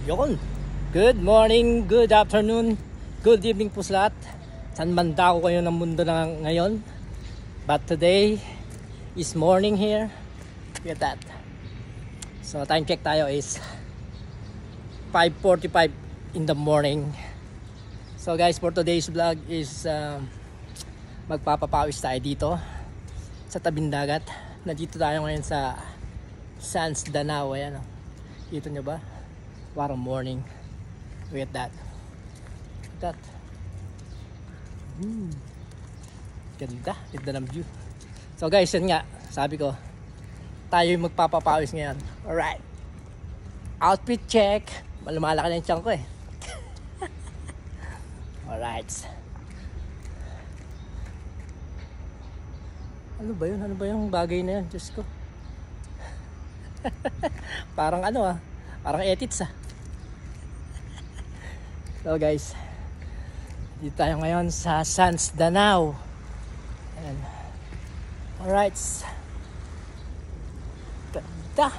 Yun. Good morning, good afternoon, good evening po sa lahat. San banda ko kayo ng mundo na ngayon. But today is morning here. Look at that. So time check tayo is 5:45 in the morning. So guys, for today's vlog is magpapapawis tayo dito sa tabing dagat. Nandito tayo ngayon sa Sands Danao. Ayan, oh. Kita nyo ba? What a morning. Look at that. Look at that. Ganda. Ganda ng view. So guys, yan nga. Sabi ko, tayo yung magpapapawis ngayon. Alright. Outfit check. Lumalaki na yung tiyan ko eh. Alright. Ano ba yun? Ano ba yung bagay na yun? Diyos ko. Parang ano ah. Parang edits ah. So guys, dito tayo ngayon sa Sands Danao. Ayan. Alright. Ganda.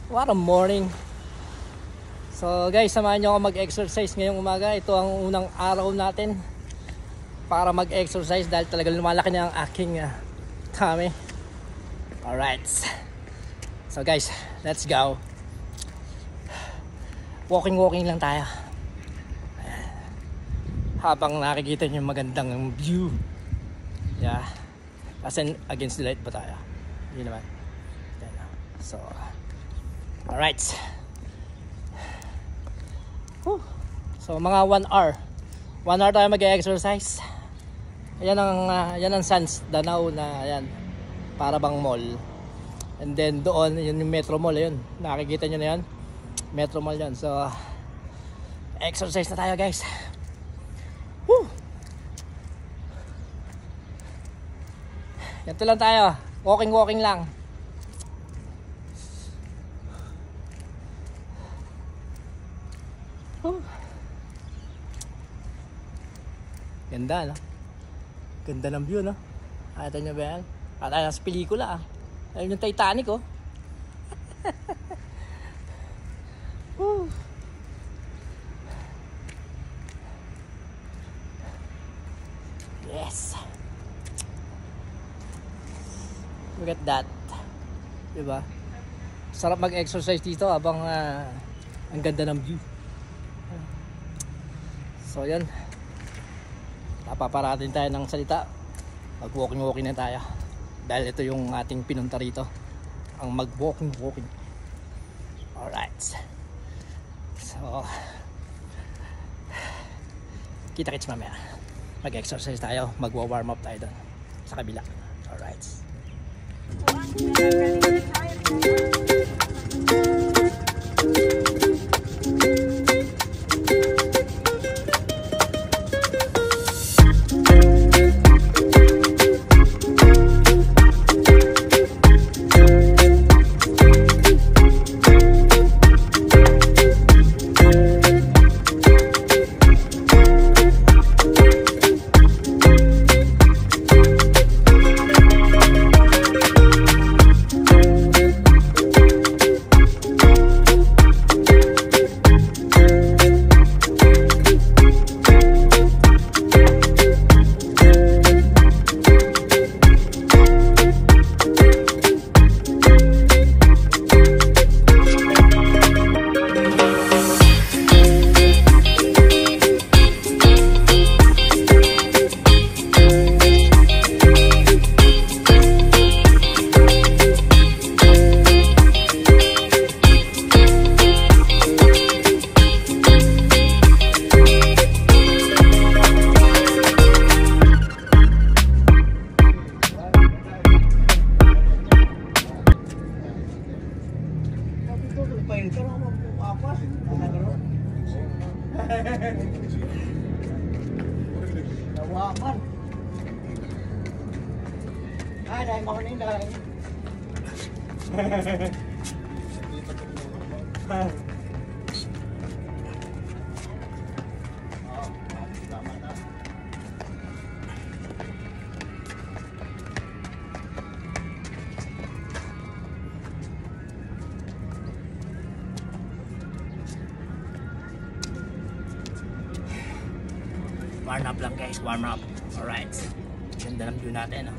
What a morning. So guys, samahan nyo ako mag-exercise ngayong umaga. Ito ang unang araw natin para mag-exercise dahil talagang lumalaki na ang aking tummy. Alright. So guys, let's go. Walking lang tayo. Habang nakikita nyo yung magandang view. Yeah. Kasi against the light ba tayo? Hindi naman. So, alright. So, mga 1 hour. 1 hour tayo mag-exercise. Yan ang Sands Danao na yan. Para bang mall. And then doon, yun yung Metro Mall. Yun. Nakikita nyo na yan. Metro Mall yan. So, exercise na tayo guys. Woo! Ganito lang tayo. Walking lang. Ganda, no? Ganda ng view, no? Nakita nyo ba yan? Kaya sa pelikula, ah. Ayun yung Titanic, oh. Yes. Look at that. Diba? Sarap mag-exercise dito habang ang ganda ng view. So yan. Napaparating tayo ng salita. Mag-walking na tayo. Dahil ito yung ating pinunta rito. Ang mag-walking. Alright. So kita-kits mamaya. Mag-exercise tayo, magwa-warm up tayo doon sa kabila. Alright. Nawaman. Dahil morning dahil. Warm up lang guys, warm up. Alright. Ganda ng view natin, oh.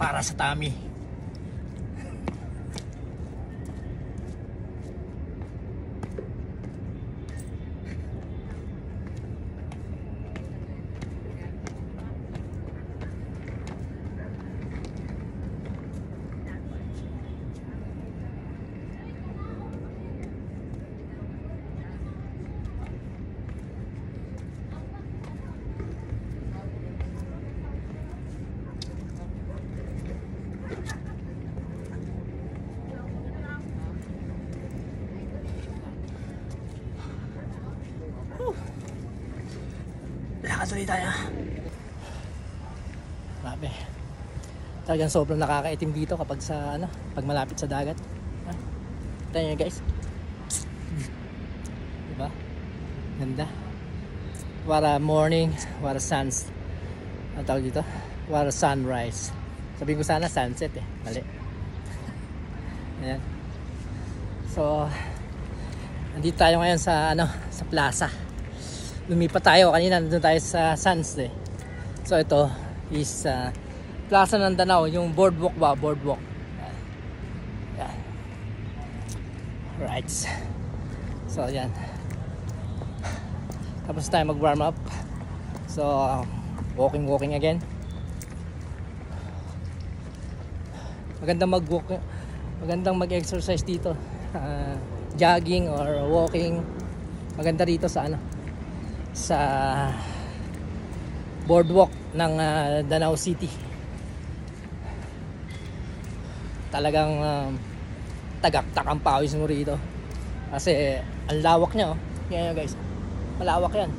Para sa tummy. Lakad ulit tayo. Grabe. Talagang sobrang nakakaitim dito kapag sa ano, pag malapit sa dagat. Tignan nyo guys. Diba? Ganda. What a morning, what a suns. Ano tawag dito? What a sunrise. Sabihin ko sana sunset eh. Mali. Ayan. So, nandito tayo ngayon sa ano, sa plaza. Lumipat tayo kanina, nandun tayo sa Sands eh. So ito is Plaza ng Danao, yung boardwalk ba, boardwalk. Yan. Right. So yan. Tapos tayo mag warm up. So walking again. Magandang mag-exercise dito. Jogging or walking. Maganda rito sa ano, sa boardwalk ng Danao City. Talagang tagaktak ang pawis mo rito kasi ang lawak niya, oh. Yan guys, malawak yan,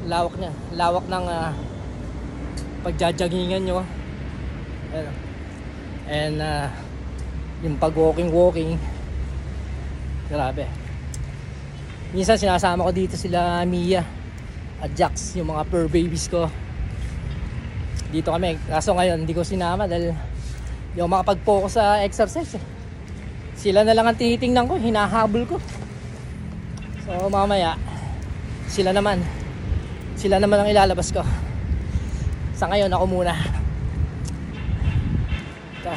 lawak niya, lawak ng pagjajagingan nyo. Ayan. And yung pag walking grabe. Minsan sinasama ko dito sila Mia at Jax, yung mga fur babies ko. Dito kami, kaso ngayon hindi ko sinama dahil hindi ako makapag-focus sa exercise eh. Sila na lang ang tinitingnan ko, hinahabol ko. So mamaya sila naman ang ilalabas ko. Sa ngayon ako muna. Ito.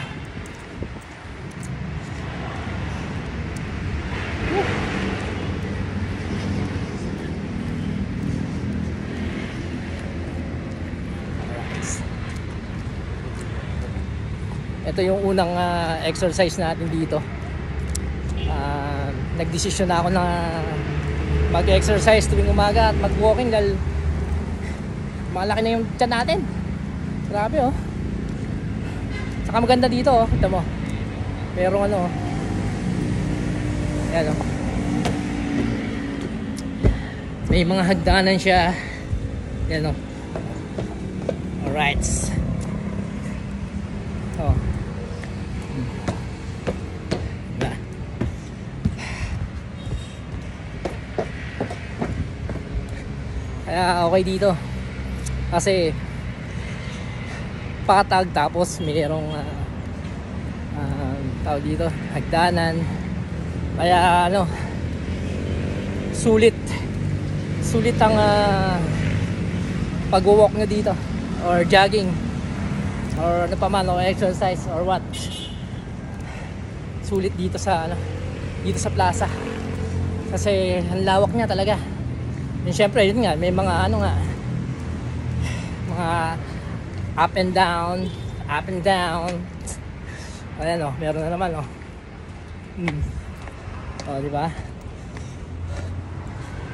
Ito yung unang exercise natin dito. Nagdesisyon na ako na mag-exercise tuwing umaga at mag-walking dahil malaki na yung tiyan natin. Grabe oh. Saka maganda dito oh, kita mo. Pero ano oh. Ayan oh. May mga hagdanan siya. Ayan oh. Alright. Oh. Kaya okay dito kasi patag tapos mayroong tawag dito hagdanan, kaya ano sulit ang pag-walk nyo dito or jogging or ano pa man o exercise or what, sulit dito sa ano, dito sa plaza kasi ang lawak niya talaga. And syempre yun nga, may mga ano nga, mga up and down. Ayan oh, meron na naman oh. Oh, di ba?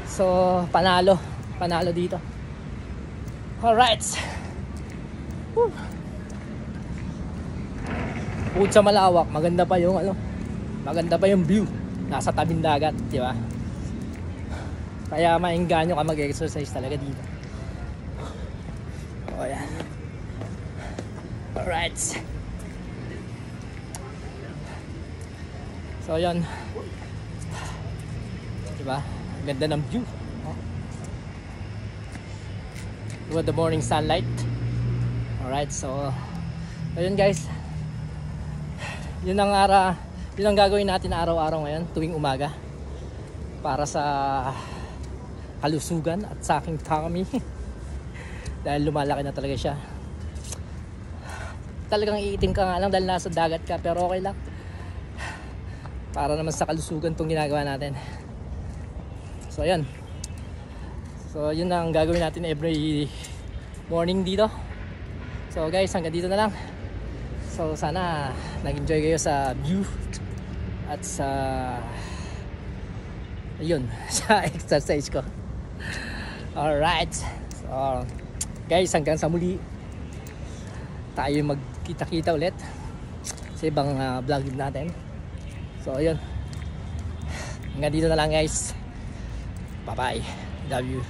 So, panalo dito. Alright. Woo. Bukod sa malawak, maganda pa yung ano, maganda pa yung view. Nasa tabing dagat, di ba? Kaya maengganyo ka mag-exercise talaga dito. Oh, yan. Alright. So, yan. Diba? Ganda ng view. With the morning sunlight. Alright, so ayun guys. Yun ang gagawin natin araw-araw ngayon tuwing umaga para sa kalusugan at sa aking tummy. Dahil lumalaki na talaga siya. Talagang iitim ka nga lang dahil nasa dagat ka, pero okay lang. Para naman sa kalusugan tong ginagawa natin. So ayun. So yun ang gagawin natin every morning dito. So guys, hanggang dito na lang. So sana nag-enjoy kayo sa view at sa ayun, sa exercise ko. Alright. So guys, hanggang sa muli. Tayo magkita-kita ulit sa ibang vlog natin. So ayun. Hanggang dito na lang guys. Bye bye. Love you.